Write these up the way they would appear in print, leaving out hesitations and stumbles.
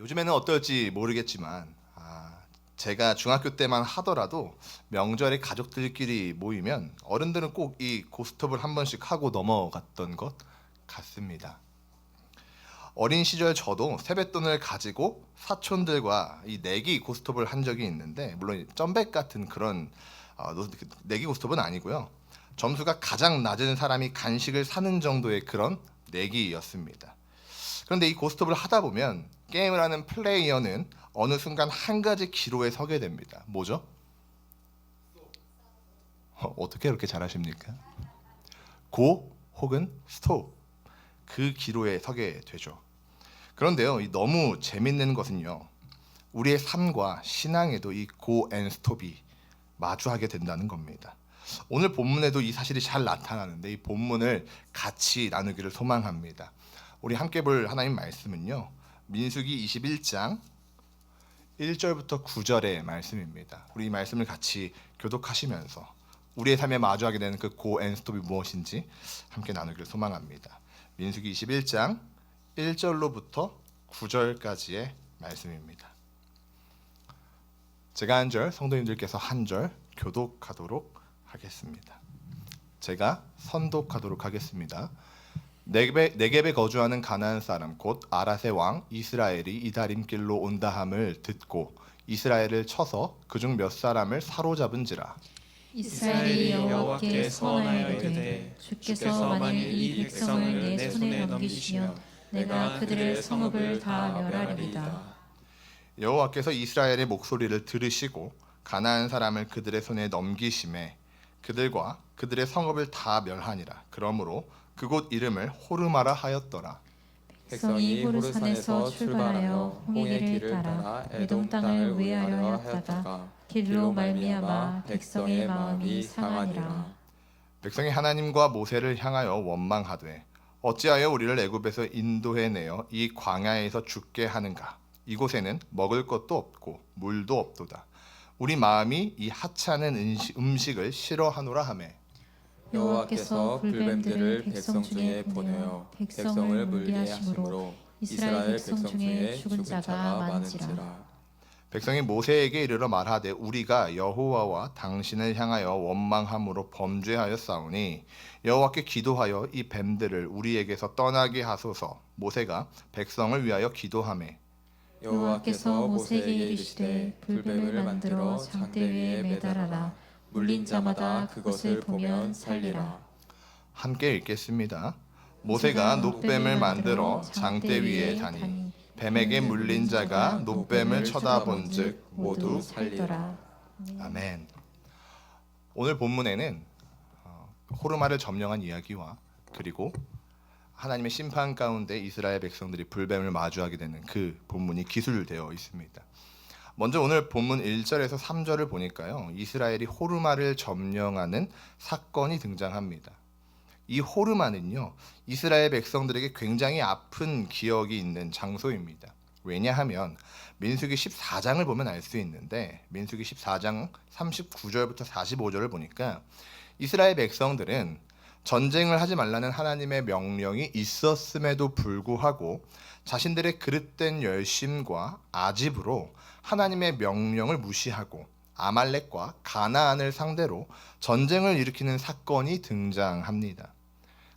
요즘에는 어떨지 모르겠지만 제가 중학교 때만 하더라도 명절에 가족들끼리 모이면 어른들은 꼭 이 고스톱을 한 번씩 하고 넘어갔던 것 같습니다. 어린 시절 저도 세뱃돈을 가지고 사촌들과 이 내기 고스톱을 한 적이 있는데, 물론 점백 같은 그런 내기 고스톱은 아니고요. 점수가 가장 낮은 사람이 간식을 사는 정도의 그런 내기였습니다. 그런데 이 고스톱을 하다 보면 게임을 하는 플레이어는 어느 순간 한 가지 기로에 서게 됩니다. 뭐죠? 어떻게 그렇게 잘하십니까? 고 혹은 스톱, 그 기로에 서게 되죠. 그런데요, 이 너무 재밌는 것은요, 우리의 삶과 신앙에도 이 고 앤 스톱이 마주하게 된다는 겁니다. 오늘 본문에도 이 사실이 잘 나타나는데 이 본문을 같이 나누기를 소망합니다. 우리 함께 볼 하나님 말씀은요, 민수기 21장 1절부터 9절의 말씀입니다. 우리 이 말씀을 같이 교독하시면서 우리의 삶에 마주하게 되는 그 고 앤 스톱이 무엇인지 함께 나누기를 소망합니다. 민수기 21장 1절로부터 9절까지의 말씀입니다. 제가 한 절, 성도님들께서 한 절 교독하도록 하겠습니다. 제가 선독하도록 하겠습니다. 네겝에 거주하는 가나안 사람 곧 아랏의 왕 이스라엘이 이다림길로 온다함을 듣고 이스라엘을 쳐서 그중 몇 사람을 사로잡은지라. 이스라엘이 여호와께 선하여되 주께서 만일 이 백성을 내 손에 넘기시면 내가 그들의 성읍을 다 멸하리이다. 여호와께서 이스라엘의 목소리를 들으시고 가나안 사람을 그들의 손에 넘기심에 그들과 그들의 성읍을 다 멸하니라. 그러므로 그곳 이름을 호르마라 하였더라. 백성이 호르산에서 출발하여 홍해의 길을 따라 에돔 땅을 우회하려 하였다가 길로 말미암아 백성의 마음이 상하니라. 백성이 하나님과 모세를 향하여 원망하되 어찌하여 우리를 애굽에서 인도해 내어 이 광야에서 죽게 하는가? 이곳에는 먹을 것도 없고 물도 없도다. 우리 마음이 이 하찮은 음식을 싫어하노라 하매 여호와께서 불뱀들을 백성 중에 보내어 백성을 물리하심으로 이스라엘 백성 중에 죽은 자가 많은지라. 백성이 모세에게 이르러 말하되 우리가 여호와와 당신을 향하여 원망함으로 범죄하였사오니 여호와께 기도하여 이 뱀들을 우리에게서 떠나게 하소서. 모세가 백성을 위하여 기도하매 여호와께서 모세에게 이르시되 불뱀을 만들어 장대 위에 매달아라. 물린 자마다 그것을 보면 살리라. 함께 읽겠습니다. 모세가 놋뱀을 만들어 장대 위에 다니 뱀에게 물린 자가 놋뱀을 쳐다본즉 모두 살리라. 아멘. 오늘 본문에는 호르마를 점령한 이야기와 그리고 하나님의 심판 가운데 이스라엘 백성들이 불뱀을 마주하게 되는 그 본문이 기술되어 있습니다. 먼저 오늘 본문 1절에서 3절을 보니까요, 이스라엘이 호르마를 점령하는 사건이 등장합니다. 이 호르마는요, 이스라엘 백성들에게 굉장히 아픈 기억이 있는 장소입니다. 왜냐하면 민수기 14장을 보면 알 수 있는데, 민수기 14장 39절부터 45절을 보니까 이스라엘 백성들은 전쟁을 하지 말라는 하나님의 명령이 있었음에도 불구하고 자신들의 그릇된 열심과 아집으로 하나님의 명령을 무시하고 아말렉과 가나안을 상대로 전쟁을 일으키는 사건이 등장합니다.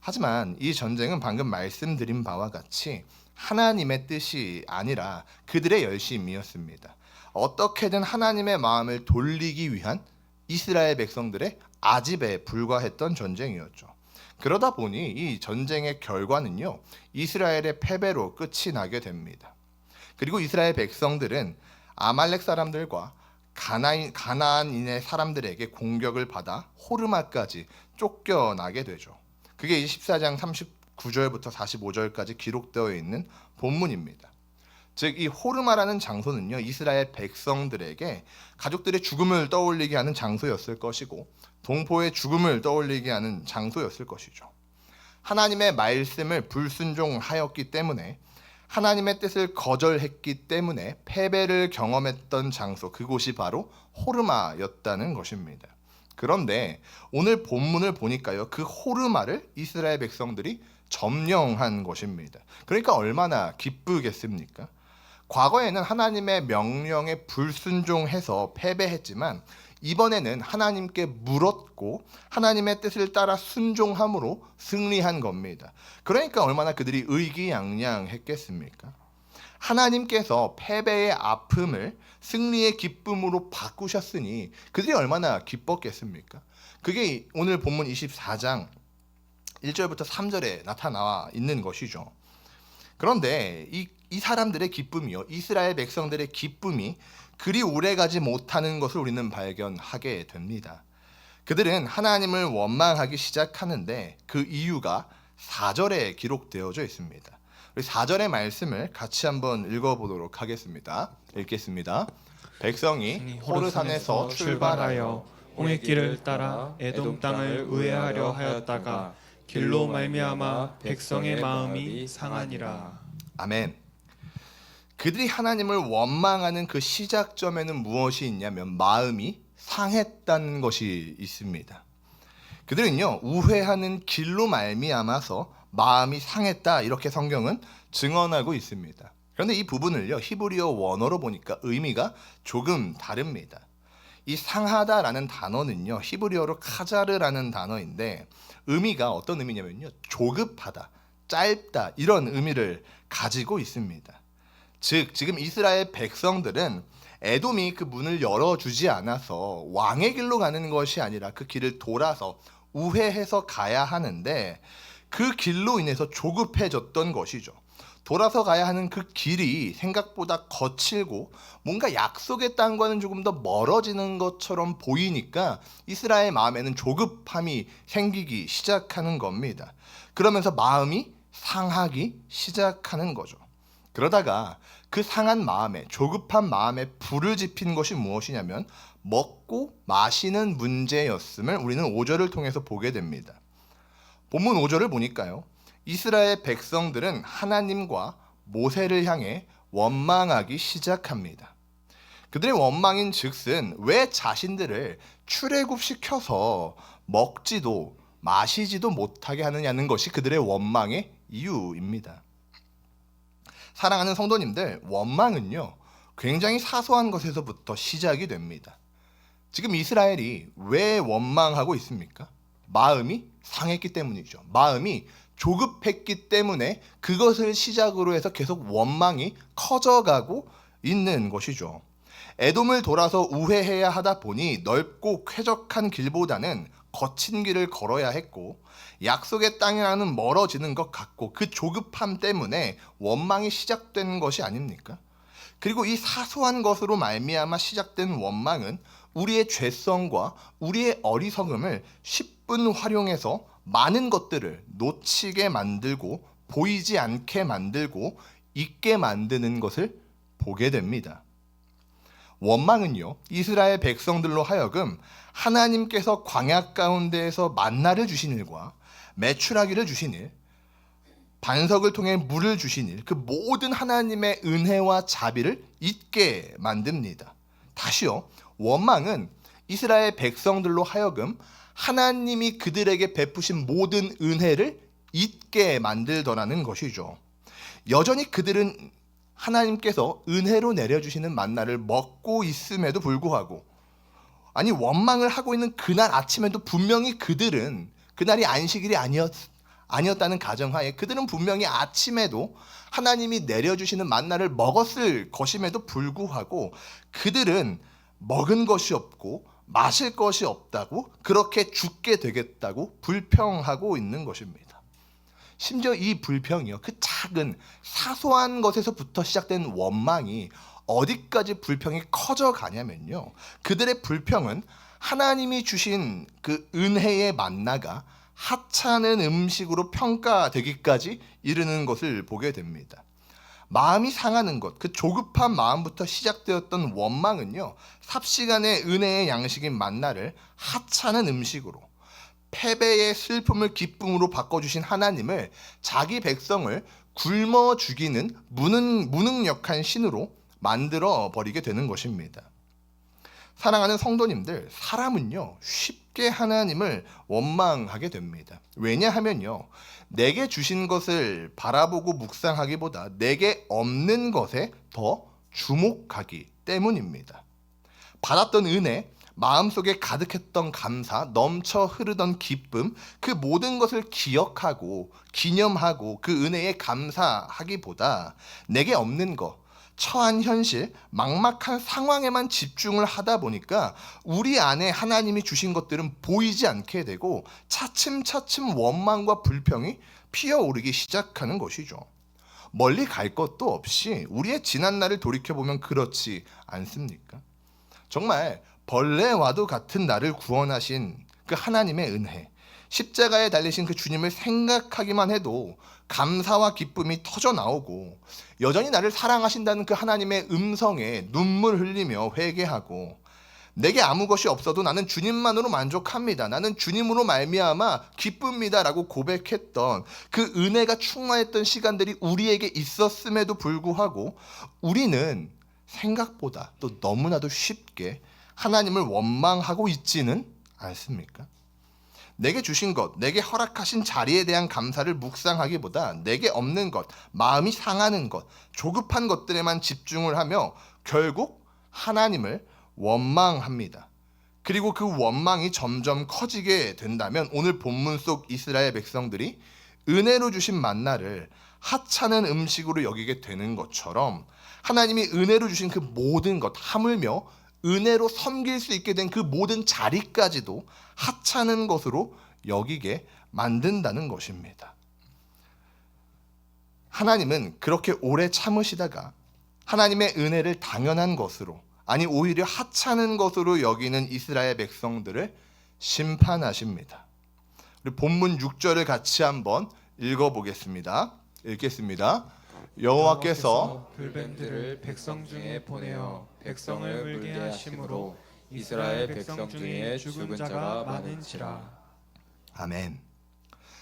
하지만 이 전쟁은 방금 말씀드린 바와 같이 하나님의 뜻이 아니라 그들의 열심이었습니다. 어떻게든 하나님의 마음을 돌리기 위한 이스라엘 백성들의 아집에 불과했던 전쟁이었죠. 그러다 보니 이 전쟁의 결과는요, 이스라엘의 패배로 끝이 나게 됩니다. 그리고 이스라엘 백성들은 아말렉 사람들과 가나안인의 사람들에게 공격을 받아 호르마까지 쫓겨나게 되죠. 그게 14장 39절부터 45절까지 기록되어 있는 본문입니다. 즉 이 호르마라는 장소는요, 이스라엘 백성들에게 가족들의 죽음을 떠올리게 하는 장소였을 것이고 동포의 죽음을 떠올리게 하는 장소였을 것이죠. 하나님의 말씀을 불순종하였기 때문에, 하나님의 뜻을 거절했기 때문에 패배를 경험했던 장소, 그곳이 바로 호르마였다는 것입니다. 그런데 오늘 본문을 보니까요, 그 호르마를 이스라엘 백성들이 점령한 것입니다. 그러니까 얼마나 기쁘겠습니까? 과거에는 하나님의 명령에 불순종해서 패배했지만 이번에는 하나님께 물었고 하나님의 뜻을 따라 순종함으로 승리한 겁니다. 그러니까 얼마나 그들이 의기양양했겠습니까? 하나님께서 패배의 아픔을 승리의 기쁨으로 바꾸셨으니 그들이 얼마나 기뻤겠습니까? 그게 오늘 본문 24장 1절부터 3절에 나타나와 있는 것이죠. 그런데 이 사람들의 기쁨이요, 이스라엘 백성들의 기쁨이 그리 오래가지 못하는 것을 우리는 발견하게 됩니다. 그들은 하나님을 원망하기 시작하는데 그 이유가 4절에 기록되어져 있습니다. 우리 4절의 말씀을 같이 한번 읽어보도록 하겠습니다. 읽겠습니다. 백성이 호르산에서 출발하여 홍해 길을 따라 에돔 땅을 우회하려 하였다가 길로 말미암아 백성의 마음이 상하니라. 아멘. 그들이 하나님을 원망하는 그 시작점에는 무엇이 있냐면 마음이 상했다는 것이 있습니다. 그들은요, 우회하는 길로 말미암아서 마음이 상했다, 이렇게 성경은 증언하고 있습니다. 그런데 이 부분을요, 히브리어 원어로 보니까 의미가 조금 다릅니다. 이 상하다라는 단어는요, 히브리어로 카자르라는 단어인데 의미가 어떤 의미냐면요, 조급하다, 짧다, 이런 의미를 가지고 있습니다. 즉 지금 이스라엘 백성들은 에돔이 그 문을 열어주지 않아서 왕의 길로 가는 것이 아니라 그 길을 돌아서 우회해서 가야 하는데 그 길로 인해서 조급해졌던 것이죠. 돌아서 가야 하는 그 길이 생각보다 거칠고 뭔가 약속의 땅과는 조금 더 멀어지는 것처럼 보이니까 이스라엘 마음에는 조급함이 생기기 시작하는 겁니다. 그러면서 마음이 상하기 시작하는 거죠. 그러다가 그 상한 마음에, 조급한 마음에 불을 지핀 것이 무엇이냐면 먹고 마시는 문제였음을 우리는 5절을 통해서 보게 됩니다. 본문 5절을 보니까요, 이스라엘 백성들은 하나님과 모세를 향해 원망하기 시작합니다. 그들의 원망인 즉슨 왜 자신들을 출애굽시켜서 먹지도 마시지도 못하게 하느냐는 것이 그들의 원망의 이유입니다. 사랑하는 성도님들, 원망은요, 굉장히 사소한 것에서부터 시작이 됩니다. 지금 이스라엘이 왜 원망하고 있습니까? 마음이 상했기 때문이죠. 마음이 조급했기 때문에 그것을 시작으로 해서 계속 원망이 커져가고 있는 것이죠. 에돔을 돌아서 우회해야 하다 보니 넓고 쾌적한 길보다는 거친 길을 걸어야 했고 약속의 땅이라는 멀어지는 것 같고 그 조급함 때문에 원망이 시작된 것이 아닙니까? 그리고 이 사소한 것으로 말미암아 시작된 원망은 우리의 죄성과 우리의 어리석음을 10분 활용해서 많은 것들을 놓치게 만들고 보이지 않게 만들고 잊게 만드는 것을 보게 됩니다. 원망은요, 이스라엘 백성들로 하여금 하나님께서 광야 가운데에서 만나를 주신 일과 메추라기를 주신 일, 반석을 통해 물을 주신 일, 그 모든 하나님의 은혜와 자비를 잊게 만듭니다. 다시요, 원망은 이스라엘 백성들로 하여금 하나님이 그들에게 베푸신 모든 은혜를 잊게 만들더라는 것이죠. 여전히 그들은 하나님께서 은혜로 내려주시는 만나를 먹고 있음에도 불구하고, 아니 원망을 하고 있는 그날 아침에도 분명히 그들은 그날이 안식일이 아니었다는 가정하에 그들은 분명히 아침에도 하나님이 내려주시는 만나를 먹었을 것임에도 불구하고 그들은 먹은 것이 없고 마실 것이 없다고, 그렇게 죽게 되겠다고 불평하고 있는 것입니다. 심지어 이 불평이요, 그 작은 사소한 것에서부터 시작된 원망이 어디까지 불평이 커져가냐면요, 그들의 불평은 하나님이 주신 그 은혜의 만나가 하찮은 음식으로 평가되기까지 이르는 것을 보게 됩니다. 마음이 상하는 것, 그 조급한 마음부터 시작되었던 원망은요, 삽시간의 은혜의 양식인 만나를 하찮은 음식으로, 패배의 슬픔을 기쁨으로 바꿔주신 하나님을 자기 백성을 굶어 죽이는 무능력한 신으로 만들어 버리게 되는 것입니다. 사랑하는 성도님들, 사람은요, 쉽게 하나님을 원망하게 됩니다. 왜냐하면요, 내게 주신 것을 바라보고 묵상하기보다 내게 없는 것에 더 주목하기 때문입니다. 받았던 은혜, 마음속에 가득했던 감사, 넘쳐 흐르던 기쁨, 그 모든 것을 기억하고 기념하고 그 은혜에 감사하기보다 내게 없는 것, 처한 현실, 막막한 상황에만 집중을 하다 보니까 우리 안에 하나님이 주신 것들은 보이지 않게 되고 차츰차츰 원망과 불평이 피어오르기 시작하는 것이죠. 멀리 갈 것도 없이 우리의 지난 날을 돌이켜보면 그렇지 않습니까? 정말 벌레와도 같은 나를 구원하신 그 하나님의 은혜, 십자가에 달리신 그 주님을 생각하기만 해도 감사와 기쁨이 터져 나오고, 여전히 나를 사랑하신다는 그 하나님의 음성에 눈물 흘리며 회개하고, 내게 아무 것이 없어도 나는 주님만으로 만족합니다, 나는 주님으로 말미암아 기쁩니다 라고 고백했던 그 은혜가 충만했던 시간들이 우리에게 있었음에도 불구하고 우리는 생각보다 또 너무나도 쉽게 하나님을 원망하고 있지는 않습니까? 내게 주신 것, 내게 허락하신 자리에 대한 감사를 묵상하기보다 내게 없는 것, 마음이 상하는 것, 조급한 것들에만 집중을 하며 결국 하나님을 원망합니다. 그리고 그 원망이 점점 커지게 된다면 오늘 본문 속 이스라엘 백성들이 은혜로 주신 만나를 하찮은 음식으로 여기게 되는 것처럼 하나님이 은혜로 주신 그 모든 것, 하물며 은혜로 섬길 수 있게 된 그 모든 자리까지도 하찮은 것으로 여기게 만든다는 것입니다. 하나님은 그렇게 오래 참으시다가 하나님의 은혜를 당연한 것으로, 아니 오히려 하찮은 것으로 여기는 이스라엘 백성들을 심판하십니다. 우리 본문 6절을 같이 한번 읽어보겠습니다. 읽겠습니다. 여호와께서 불뱀들을 백성 중에 보내어 백성을 물게 하심으로 이스라엘 백성 중에 죽은 자가 많은지라. 아멘.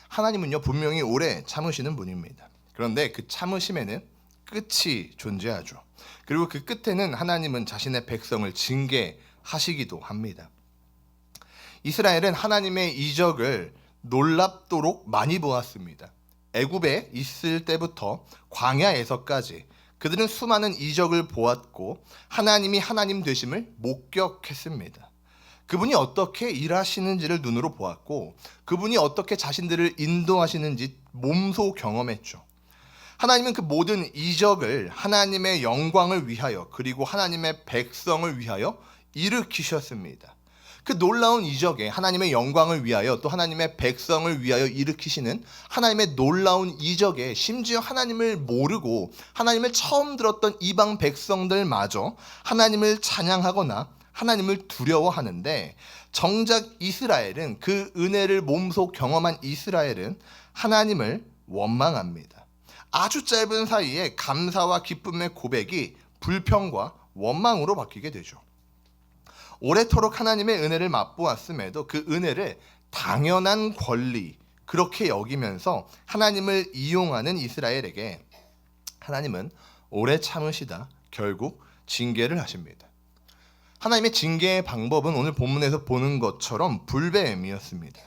하나님은요 분명히 오래 참으시는 분입니다. 그런데 그 참으심에는 끝이 존재하죠. 그리고 그 끝에는 하나님은 자신의 백성을 징계하시기도 합니다. 이스라엘은 하나님의 이적을 놀랍도록 많이 보았습니다. 애굽에 있을 때부터 광야에서까지 그들은 수많은 이적을 보았고 하나님이 하나님 되심을 목격했습니다. 그분이 어떻게 일하시는지를 눈으로 보았고 그분이 어떻게 자신들을 인도하시는지 몸소 경험했죠. 하나님은 그 모든 이적을 하나님의 영광을 위하여 그리고 하나님의 백성을 위하여 일으키셨습니다. 그 놀라운 이적에 하나님의 영광을 위하여 또 하나님의 백성을 위하여 일으키시는 하나님의 놀라운 이적에 심지어 하나님을 모르고 하나님을 처음 들었던 이방 백성들마저 하나님을 찬양하거나 하나님을 두려워하는데, 정작 이스라엘은, 그 은혜를 몸소 경험한 이스라엘은 하나님을 원망합니다. 아주 짧은 사이에 감사와 기쁨의 고백이 불평과 원망으로 바뀌게 되죠. 오래도록 하나님의 은혜를 맛보았음에도 그 은혜를 당연한 권리, 그렇게 여기면서 하나님을 이용하는 이스라엘에게 하나님은 오래 참으시다 결국 징계를 하십니다. 하나님의 징계의 방법은 오늘 본문에서 보는 것처럼 불뱀이었습니다.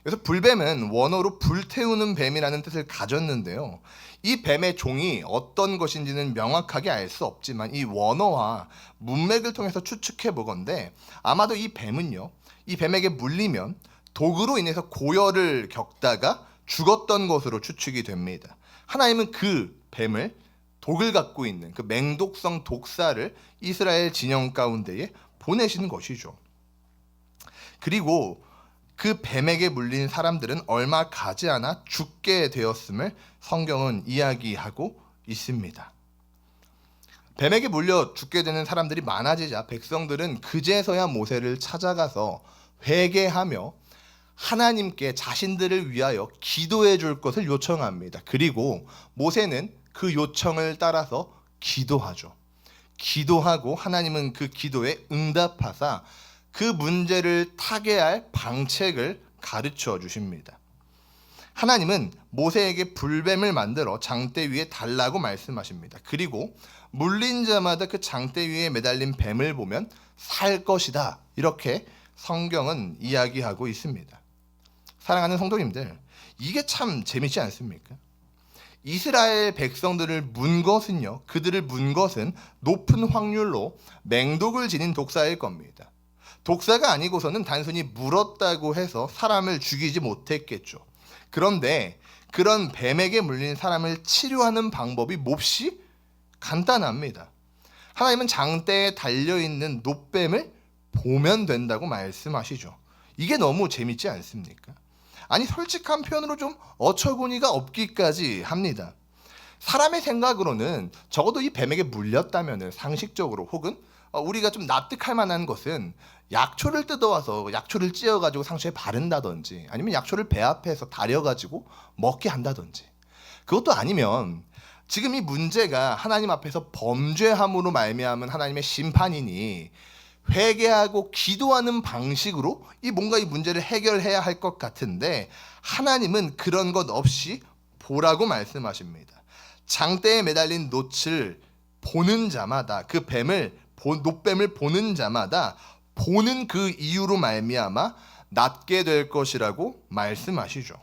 그래서 불뱀은 원어로 불태우는 뱀이라는 뜻을 가졌는데요. 이 뱀의 종이 어떤 것인지는 명확하게 알 수 없지만 이 원어와 문맥을 통해서 추측해 보건대 아마도 이 뱀은요, 이 뱀에게 물리면 독으로 인해서 고열을 겪다가 죽었던 것으로 추측이 됩니다. 하나님은 그 뱀을, 독을 갖고 있는 그 맹독성 독사를 이스라엘 진영 가운데에 보내신 것이죠. 그리고 그 뱀에게 물린 사람들은 얼마 가지 않아 죽게 되었음을 성경은 이야기하고 있습니다. 뱀에게 물려 죽게 되는 사람들이 많아지자 백성들은 그제서야 모세를 찾아가서 회개하며 하나님께 자신들을 위하여 기도해 줄 것을 요청합니다. 그리고 모세는 그 요청을 따라서 기도하죠. 기도하고 하나님은 그 기도에 응답하사 그 문제를 타개할 방책을 가르쳐 주십니다. 하나님은 모세에게 불뱀을 만들어 장대 위에 달라고 말씀하십니다. 그리고 물린 자마다 그 장대 위에 매달린 뱀을 보면 살 것이다, 이렇게 성경은 이야기하고 있습니다. 사랑하는 성도님들, 이게 참 재밌지 않습니까? 이스라엘 백성들을 문 것은요, 그들을 문 것은 높은 확률로 맹독을 지닌 독사일 겁니다. 독사가 아니고서는 단순히 물었다고 해서 사람을 죽이지 못했겠죠. 그런데 그런 뱀에게 물린 사람을 치료하는 방법이 몹시 간단합니다. 하나님은 장대에 달려있는 놋뱀을 보면 된다고 말씀하시죠. 이게 너무 재밌지 않습니까? 아니, 솔직한 표현으로 좀 어처구니가 없기까지 합니다. 사람의 생각으로는 적어도 이 뱀에게 물렸다면 상식적으로 혹은 우리가 좀 납득할 만한 것은 약초를 뜯어와서 약초를 찧어가지고 상처에 바른다든지, 아니면 약초를 배 앞에서 다려가지고 먹게 한다든지, 그것도 아니면 지금 이 문제가 하나님 앞에서 범죄함으로 말미암은 하나님의 심판이니 회개하고 기도하는 방식으로 뭔가 이 문제를 해결해야 할 것 같은데, 하나님은 그런 것 없이 보라고 말씀하십니다. 장대에 매달린 놋을 보는 자마다, 그 놋뱀을 보는 자마다 보는 그 이유로 말미암아 낫게 될 것이라고 말씀하시죠.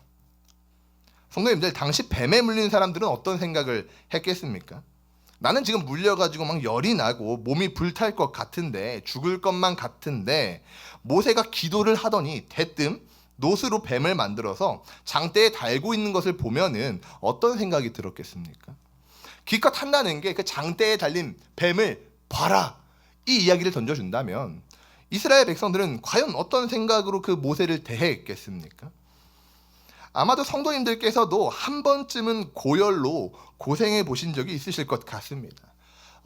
성도님들, 당시 뱀에 물린 사람들은 어떤 생각을 했겠습니까? 나는 지금 물려가지고 막 열이 나고 몸이 불탈 것 같은데, 죽을 것만 같은데, 모세가 기도를 하더니 대뜸 놋으로 뱀을 만들어서 장대에 달고 있는 것을 보면은 어떤 생각이 들었겠습니까? 기껏 한다는 게 그 장대에 달린 뱀을 봐라, 이 이야기를 던져준다면 이스라엘 백성들은 과연 어떤 생각으로 그 모세를 대했겠습니까? 아마도 성도님들께서도 한 번쯤은 고열로 고생해 보신 적이 있으실 것 같습니다.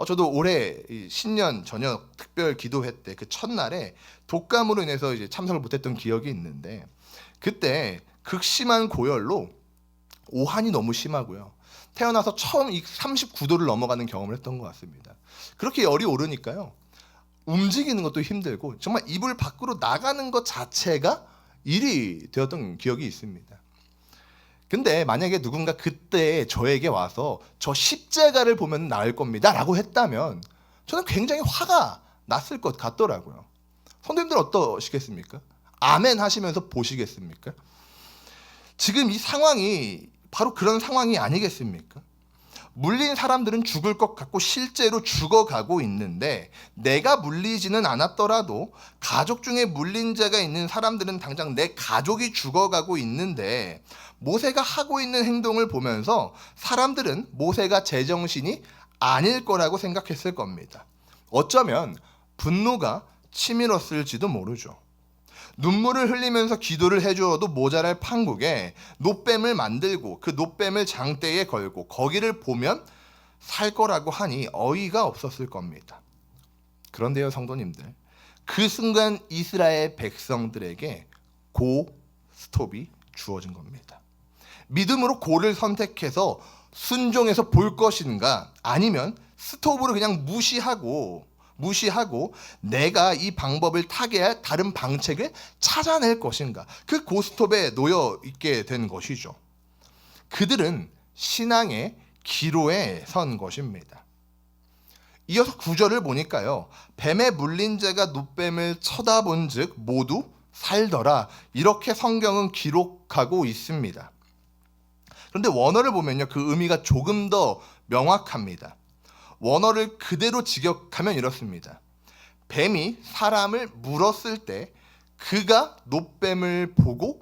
저도 올해 신년 저녁 특별 기도회 때 그 첫날에 독감으로 인해서 이제 참석을 못했던 기억이 있는데, 그때 극심한 고열로 오한이 너무 심하고요. 태어나서 처음 이 39도를 넘어가는 경험을 했던 것 같습니다. 그렇게 열이 오르니까요, 움직이는 것도 힘들고 정말 이불 밖으로 나가는 것 자체가 일이 되었던 기억이 있습니다. 근데 만약에 누군가 그때 저에게 와서 저 십자가를 보면 나을 겁니다 라고 했다면 저는 굉장히 화가 났을 것 같더라고요. 성도님들 어떠시겠습니까? 아멘 하시면서 보시겠습니까? 지금 이 상황이 바로 그런 상황이 아니겠습니까? 물린 사람들은 죽을 것 같고 실제로 죽어가고 있는데, 내가 물리지는 않았더라도 가족 중에 물린 자가 있는 사람들은 당장 내 가족이 죽어가고 있는데, 모세가 하고 있는 행동을 보면서 사람들은 모세가 제정신이 아닐 거라고 생각했을 겁니다. 어쩌면 분노가 치밀었을지도 모르죠. 눈물을 흘리면서 기도를 해주어도 모자랄 판국에 놋뱀을 만들고 그 놋뱀을 장대에 걸고 거기를 보면 살 거라고 하니 어이가 없었을 겁니다. 그런데요, 성도님들, 그 순간 이스라엘 백성들에게 고 스톱이 주어진 겁니다. 믿음으로 고를 선택해서 순종해서 볼 것인가, 아니면 스톱으로 그냥 무시하고 내가 이 방법을 타개할 다른 방책을 찾아낼 것인가, 그 고스톱에 놓여 있게 된 것이죠. 그들은 신앙의 기로에 선 것입니다. 이어서 9절을 보니까요, 뱀에 물린 자가 놋뱀을 쳐다본 즉 모두 살더라, 이렇게 성경은 기록하고 있습니다. 그런데 원어를 보면요, 그 의미가 조금 더 명확합니다. 원어를 그대로 직역하면 이렇습니다. 뱀이 사람을 물었을 때 그가 놋뱀을 보고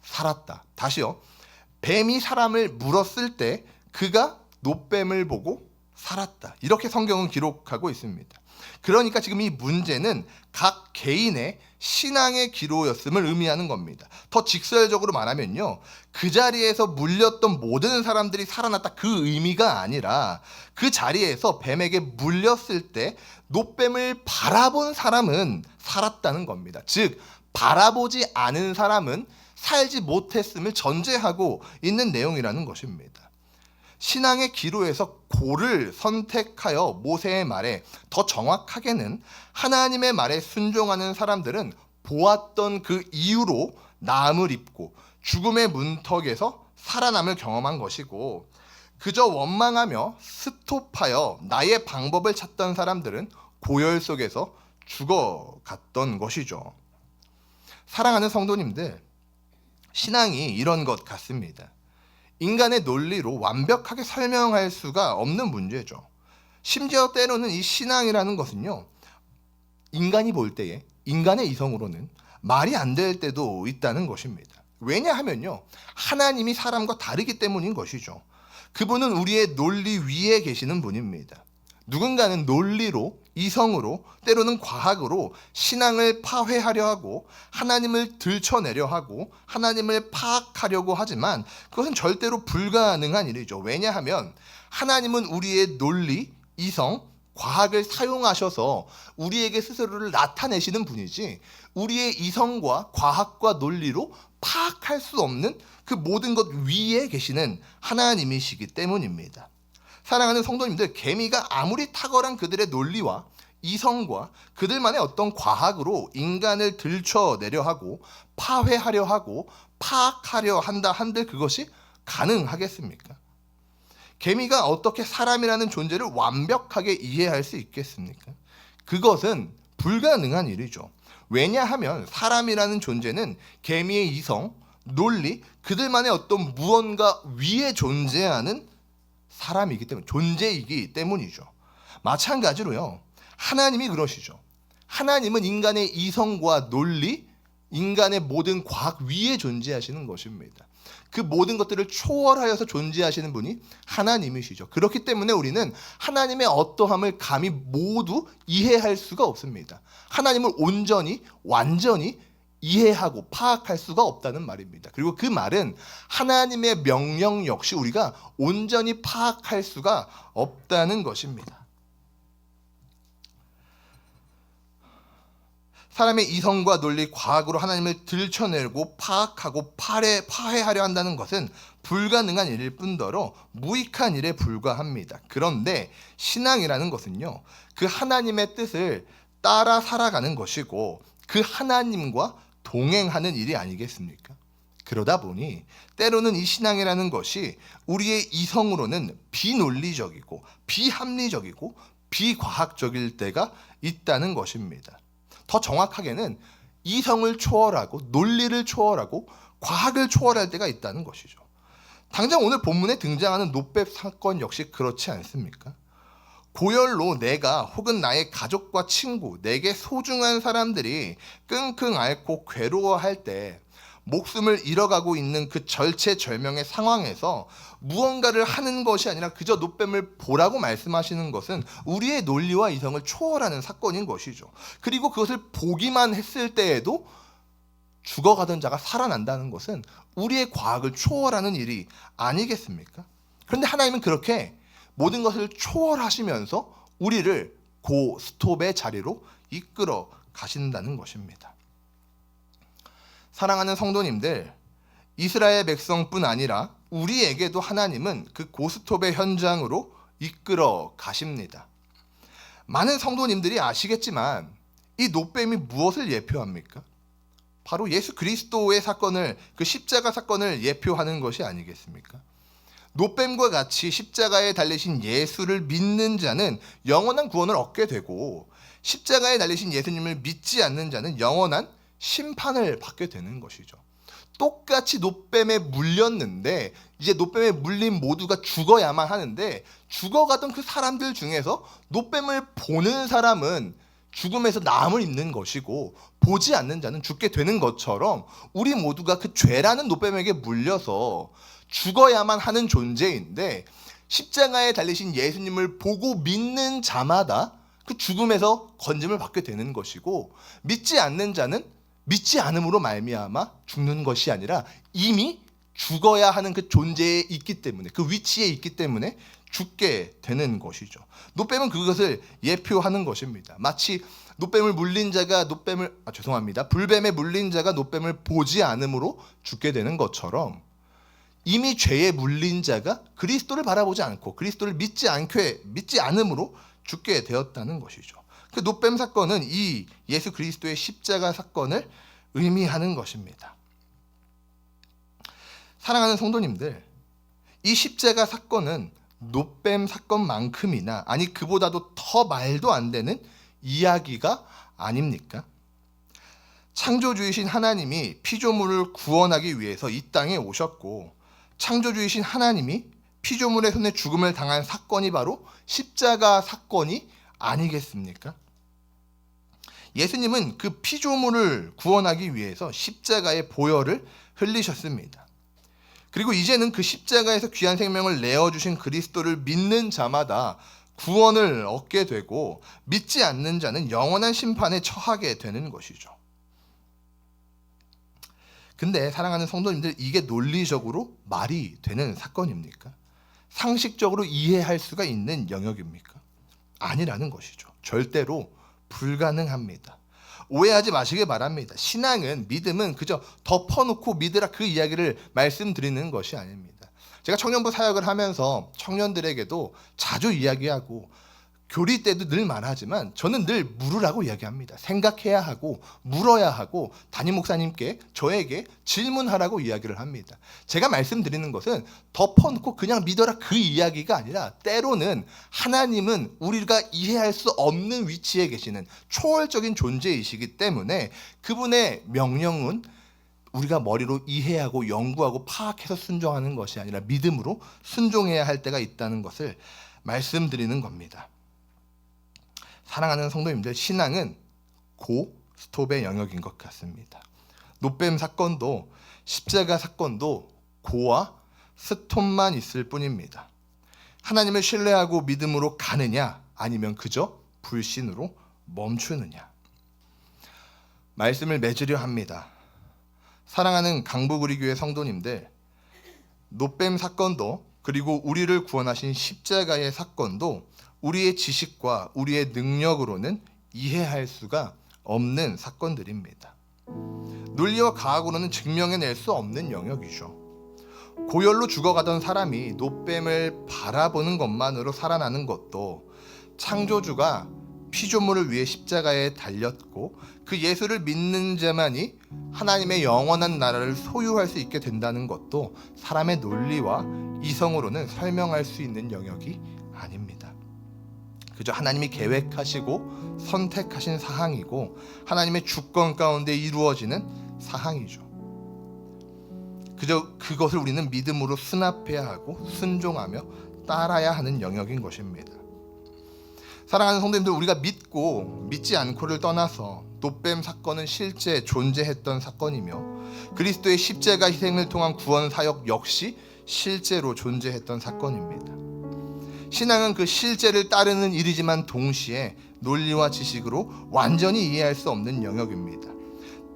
살았다. 다시요. 뱀이 사람을 물었을 때 그가 놋뱀을 보고 살았다. 이렇게 성경은 기록하고 있습니다. 그러니까 지금 이 문제는 각 개인의 신앙의 기로였음을 의미하는 겁니다. 더 직설적으로 말하면요, 그 자리에서 물렸던 모든 사람들이 살아났다, 그 의미가 아니라 그 자리에서 뱀에게 물렸을 때 놋뱀을 바라본 사람은 살았다는 겁니다. 즉, 바라보지 않은 사람은 살지 못했음을 전제하고 있는 내용이라는 것입니다. 신앙의 기로에서 고를 선택하여 모세의 말에, 더 정확하게는 하나님의 말에 순종하는 사람들은 보았던 그 이유로 나음을 입고 죽음의 문턱에서 살아남을 경험한 것이고, 그저 원망하며 스톱하여 나의 방법을 찾던 사람들은 고열 속에서 죽어갔던 것이죠. 사랑하는 성도님들, 신앙이 이런 것 같습니다. 인간의 논리로 완벽하게 설명할 수가 없는 문제죠. 심지어 때로는 이 신앙이라는 것은요, 인간이 볼 때에 인간의 이성으로는 말이 안 될 때도 있다는 것입니다. 왜냐하면요, 하나님이 사람과 다르기 때문인 것이죠. 그분은 우리의 논리 위에 계시는 분입니다. 누군가는 논리로, 이성으로, 때로는 과학으로 신앙을 파회하려 하고 하나님을 들춰내려 하고 하나님을 파악하려고 하지만 그것은 절대로 불가능한 일이죠. 왜냐하면 하나님은 우리의 논리, 이성, 과학을 사용하셔서 우리에게 스스로를 나타내시는 분이지 우리의 이성과 과학과 논리로 파악할 수 없는 그 모든 것 위에 계시는 하나님이시기 때문입니다. 사랑하는 성도님들, 개미가 아무리 탁월한 그들의 논리와 이성과 그들만의 어떤 과학으로 인간을 들춰내려 하고 파회하려 하고 파악하려 한다 한들 그것이 가능하겠습니까? 개미가 어떻게 사람이라는 존재를 완벽하게 이해할 수 있겠습니까? 그것은 불가능한 일이죠. 왜냐하면 사람이라는 존재는 개미의 이성, 논리, 그들만의 어떤 무언가 위에 존재하는 사람이기 때문에, 존재이기 때문이죠. 마찬가지로요, 하나님이 그러시죠. 하나님은 인간의 이성과 논리, 인간의 모든 과학 위에 존재하시는 것입니다. 그 모든 것들을 초월하여서 존재하시는 분이 하나님이시죠. 그렇기 때문에 우리는 하나님의 어떠함을 감히 모두 이해할 수가 없습니다. 하나님을 온전히, 완전히 이해하고 파악할 수가 없다는 말입니다. 그리고 그 말은 하나님의 명령 역시 우리가 온전히 파악할 수가 없다는 것입니다. 사람의 이성과 논리, 과학으로 하나님을 들춰내고 파악하고 파회하려 한다는 것은 불가능한 일일 뿐더러 무익한 일에 불과합니다. 그런데 신앙이라는 것은요, 그 하나님의 뜻을 따라 살아가는 것이고 그 하나님과 동행하는 일이 아니겠습니까? 그러다 보니 때로는 이 신앙이라는 것이 우리의 이성으로는 비논리적이고 비합리적이고 비과학적일 때가 있다는 것입니다. 더 정확하게는 이성을 초월하고 논리를 초월하고 과학을 초월할 때가 있다는 것이죠. 당장 오늘 본문에 등장하는 노뱀 사건 역시 그렇지 않습니까? 고열로 내가 혹은 나의 가족과 친구, 내게 소중한 사람들이 끙끙 앓고 괴로워할 때 목숨을 잃어가고 있는 그 절체절명의 상황에서 무언가를 하는 것이 아니라 그저 노뱀을 보라고 말씀하시는 것은 우리의 논리와 이성을 초월하는 사건인 것이죠. 그리고 그것을 보기만 했을 때에도 죽어가던 자가 살아난다는 것은 우리의 과학을 초월하는 일이 아니겠습니까? 그런데 하나님은 그렇게 모든 것을 초월하시면서 우리를 고스톱의 자리로 이끌어 가신다는 것입니다. 사랑하는 성도님들, 이스라엘 백성뿐 아니라 우리에게도 하나님은 그 고스톱의 현장으로 이끌어 가십니다. 많은 성도님들이 아시겠지만 이 노뱀이 무엇을 예표합니까? 바로 예수 그리스도의 사건을, 그 십자가 사건을 예표하는 것이 아니겠습니까? 노뱀과 같이 십자가에 달리신 예수를 믿는 자는 영원한 구원을 얻게 되고 십자가에 달리신 예수님을 믿지 않는 자는 영원한 심판을 받게 되는 것이죠. 똑같이 노뱀에 물렸는데 이제 노뱀에 물린 모두가 죽어야만 하는데 죽어가던 그 사람들 중에서 노뱀을 보는 사람은 죽음에서 남을 입는 것이고 보지 않는 자는 죽게 되는 것처럼 우리 모두가 그 죄라는 노뱀에게 물려서 죽어야만 하는 존재인데 십자가에 달리신 예수님을 보고 믿는 자마다 그 죽음에서 건짐을 받게 되는 것이고 믿지 않는 자는 믿지 않음으로 말미암아 죽는 것이 아니라 이미 죽어야 하는 그 존재에 있기 때문에, 그 위치에 있기 때문에 죽게 되는 것이죠. 노뱀은 그것을 예표하는 것입니다. 마치 노뱀을 물린 자가 불뱀에 물린 자가 노뱀을 보지 않음으로 죽게 되는 것처럼 이미 죄에 물린 자가 그리스도를 바라보지 않고 그리스도를 믿지 않음으로 죽게 되었다는 것이죠. 그 노뱀 사건은 이 예수 그리스도의 십자가 사건을 의미하는 것입니다. 사랑하는 성도님들, 이 십자가 사건은 노뱀 사건만큼이나, 아니 그보다도 더 말도 안 되는 이야기가 아닙니까? 창조주이신 하나님이 피조물을 구원하기 위해서 이 땅에 오셨고, 창조주이신 하나님이 피조물의 손에 죽음을 당한 사건이 바로 십자가 사건이 아니겠습니까? 예수님은 그 피조물을 구원하기 위해서 십자가의 보혈을 흘리셨습니다. 그리고 이제는 그 십자가에서 귀한 생명을 내어주신 그리스도를 믿는 자마다 구원을 얻게 되고, 믿지 않는 자는 영원한 심판에 처하게 되는 것이죠. 근데 사랑하는 성도님들, 이게 논리적으로 말이 되는 사건입니까? 상식적으로 이해할 수가 있는 영역입니까? 아니라는 것이죠. 절대로 불가능합니다. 오해하지 마시길 바랍니다. 신앙은, 믿음은 그저 덮어놓고 믿으라, 그 이야기를 말씀드리는 것이 아닙니다. 제가 청년부 사역을 하면서 청년들에게도 자주 이야기하고 교리 때도 늘 말하지만 저는 늘 물으라고 이야기합니다. 생각해야 하고 물어야 하고 담임 목사님께, 저에게 질문하라고 이야기를 합니다. 제가 말씀드리는 것은 덮어놓고 그냥 믿어라, 그 이야기가 아니라, 때로는 하나님은 우리가 이해할 수 없는 위치에 계시는 초월적인 존재이시기 때문에 그분의 명령은 우리가 머리로 이해하고 연구하고 파악해서 순종하는 것이 아니라 믿음으로 순종해야 할 때가 있다는 것을 말씀드리는 겁니다. 사랑하는 성도님들, 신앙은 고 스톱의 영역인 것 같습니다. 노뱀 사건도 십자가 사건도 고와 스톱만 있을 뿐입니다. 하나님을 신뢰하고 믿음으로 가느냐, 아니면 그저 불신으로 멈추느냐. 말씀을 맺으려 합니다. 사랑하는 강북우리교회 성도님들, 노뱀 사건도, 그리고 우리를 구원하신 십자가의 사건도 우리의 지식과 우리의 능력으로는 이해할 수가 없는 사건들입니다. 논리와 과학으로는 증명해낼 수 없는 영역이죠. 고열로 죽어가던 사람이 노뱀을 바라보는 것만으로 살아나는 것도, 창조주가 피조물을 위해 십자가에 달렸고 그 예수를 믿는 자만이 하나님의 영원한 나라를 소유할 수 있게 된다는 것도 사람의 논리와 이성으로는 설명할 수 있는 영역이 아닙니다. 그저 하나님이 계획하시고 선택하신 사항이고 하나님의 주권 가운데 이루어지는 사항이죠. 그저 그것을 우리는 믿음으로 수납해야 하고 순종하며 따라야 하는 영역인 것입니다. 사랑하는 성도님들, 우리가 믿고 믿지 않고를 떠나서 노뱀 사건은 실제 존재했던 사건이며 그리스도의 십자가 희생을 통한 구원 사역 역시 실제로 존재했던 사건입니다. 신앙은 그 실제를 따르는 일이지만 동시에 논리와 지식으로 완전히 이해할 수 없는 영역입니다.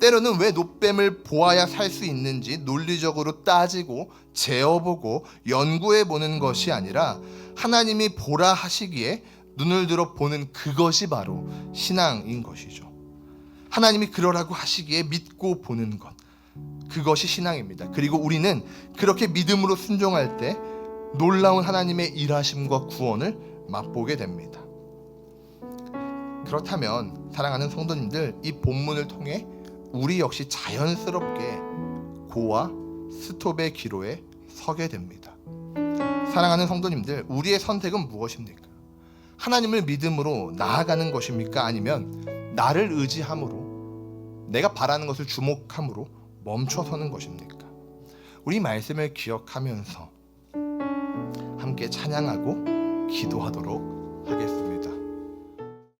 때로는 왜 노뱀을 보아야 살 수 있는지 논리적으로 따지고 재어보고 연구해보는 것이 아니라 하나님이 보라 하시기에 눈을 들어 보는 그것이 바로 신앙인 것이죠. 하나님이 그러라고 하시기에 믿고 보는 것, 그것이 신앙입니다. 그리고 우리는 그렇게 믿음으로 순종할 때 놀라운 하나님의 일하심과 구원을 맛보게 됩니다. 그렇다면 사랑하는 성도님들, 이 본문을 통해 우리 역시 자연스럽게 고와 스톱의 기로에 서게 됩니다. 사랑하는 성도님들, 우리의 선택은 무엇입니까? 하나님을 믿음으로 나아가는 것입니까? 아니면 나를 의지함으로, 내가 바라는 것을 주목함으로 멈춰서는 것입니까? 우리 말씀을 기억하면서 함께 찬양하고 기도하도록 하겠습니다.